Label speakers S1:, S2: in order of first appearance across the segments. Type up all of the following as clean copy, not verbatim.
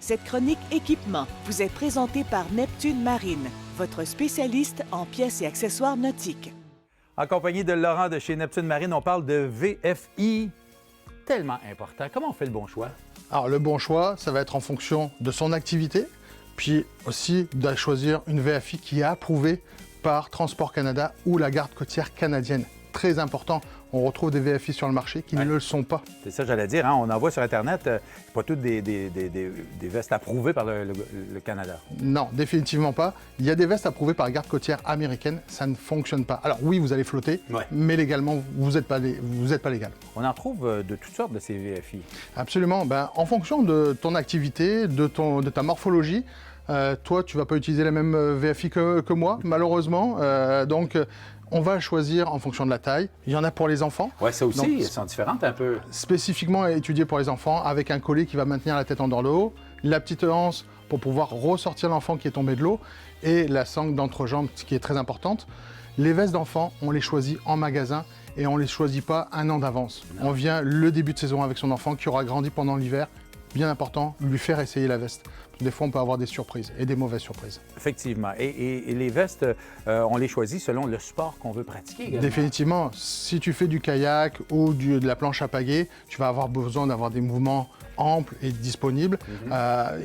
S1: Cette chronique équipement vous est présentée par Neptune Marine, votre spécialiste en pièces et accessoires nautiques.
S2: En compagnie de Laurent de chez Neptune Marine, on parle de VFI, tellement important. Comment on fait le bon choix?
S3: Alors, le bon choix, ça va être en fonction de son activité, puis aussi de choisir une VFI qui est approuvée par Transport Canada ou la Garde côtière canadienne. Très important, on retrouve des VFI sur le marché qui ne le sont pas.
S2: C'est ça, j'allais dire. Hein? On en voit sur Internet, pas toutes des vestes approuvées par le Canada.
S3: Non, définitivement pas. Il y a des vestes approuvées par la Garde côtière américaine, ça ne fonctionne pas. Alors oui, vous allez flotter, mais légalement, vous n'êtes pas légal.
S2: On en trouve de toutes sortes de ces VFI.
S3: Absolument. En fonction de ton activité, de ta morphologie, toi, tu ne vas pas utiliser la même VFI que moi, malheureusement. On va choisir en fonction de la taille. Il y en a pour les enfants.
S2: Oui, ça aussi, elles sont différentes un peu.
S3: Spécifiquement étudié pour les enfants, avec un collet qui va maintenir la tête en dehors de l'eau, la petite anse pour pouvoir ressortir l'enfant qui est tombé de l'eau, et la sangle d'entrejambe qui est très importante. Les vestes d'enfants, on les choisit en magasin et on ne les choisit pas un an d'avance. On vient le début de saison avec son enfant qui aura grandi pendant l'hiver. Bien important, lui faire essayer la veste. Des fois, on peut avoir des surprises et des mauvaises surprises.
S2: Effectivement. Et les vestes, on les choisit selon le sport qu'on veut pratiquer également.
S3: Définitivement. Si tu fais du kayak ou de la planche à pagaie, tu vas avoir besoin d'avoir des mouvements amples et disponibles.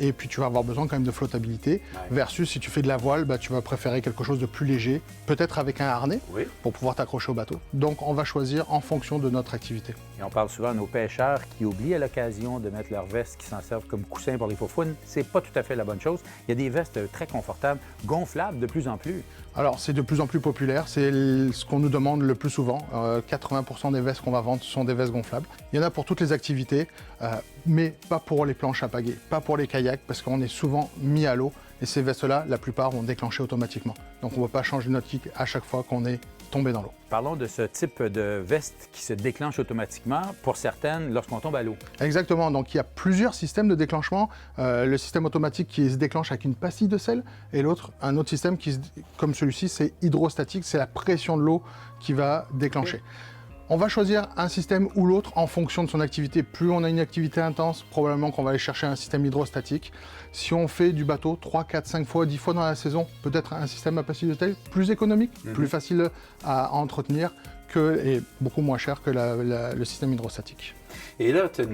S3: Et puis, tu vas avoir besoin quand même de flottabilité. Versus, si tu fais de la voile, tu vas préférer quelque chose de plus léger, peut-être avec un harnais pour pouvoir t'accrocher au bateau. Donc, on va choisir en fonction de notre activité.
S2: Et on parle souvent à nos pêcheurs qui oublient à l'occasion de mettre leur veste, qui s'en servent comme coussin pour les faufounes. C'est pas tout à fait la bonne chose. Il y a des vestes très confortables, gonflables de plus en plus.
S3: Alors, c'est de plus en plus populaire. C'est ce qu'on nous demande le plus souvent. 80% des vestes qu'on va vendre sont des vestes gonflables. Il y en a pour toutes les activités, mais pas pour les planches à pagaie, pas pour les kayaks, parce qu'on est souvent mis à l'eau. Et ces vestes-là, la plupart vont déclencher automatiquement. Donc, on ne va pas changer notre kick à chaque fois qu'on est tombé dans l'eau.
S2: Parlons de ce type de veste qui se déclenche automatiquement, pour certaines, lorsqu'on tombe à l'eau.
S3: Exactement. Donc, il y a plusieurs systèmes de déclenchement. Le système automatique qui se déclenche avec une pastille de sel et un autre système qui, comme celui-ci, c'est hydrostatique. C'est la pression de l'eau qui va déclencher. On va choisir un système ou l'autre en fonction de son activité. Plus on a une activité intense, probablement qu'on va aller chercher un système hydrostatique. Si on fait du bateau 3, 4, 5 fois, 10 fois dans la saison, peut-être un système à pastille de sel plus économique, plus facile à entretenir et beaucoup moins cher que le système hydrostatique.
S2: Et là, tu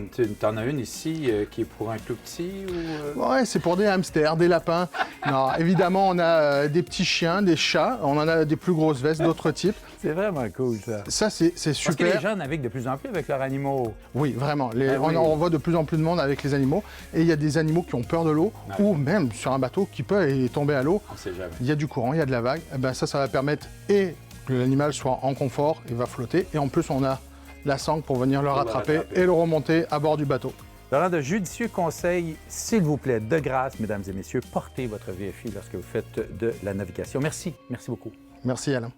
S2: en as une ici qui est pour un tout petit ou...
S3: Ouais, c'est pour des hamsters, des lapins. Non, évidemment, on a des petits chiens, des chats, on en a des plus grosses vestes, d'autres types.
S2: C'est vraiment cool, ça.
S3: Ça, c'est super.
S2: Parce que les gens naviguent de plus en plus avec leurs animaux.
S3: Oui, vraiment. On voit de plus en plus de monde avec les animaux. Et il y a des animaux qui ont peur de l'eau, ou même sur un bateau qui peut tomber à l'eau.
S2: On ne sait jamais.
S3: Il y a du courant, il y a de la vague. Ça va permettre que l'animal soit en confort et va flotter. Et en plus, on a la sangle pour venir le rattraper et le remonter à bord du bateau.
S2: Laurent, de judicieux conseils, s'il vous plaît, de grâce, mesdames et messieurs, portez votre VFI lorsque vous faites de la navigation. Merci. Merci beaucoup.
S3: Merci, Alain.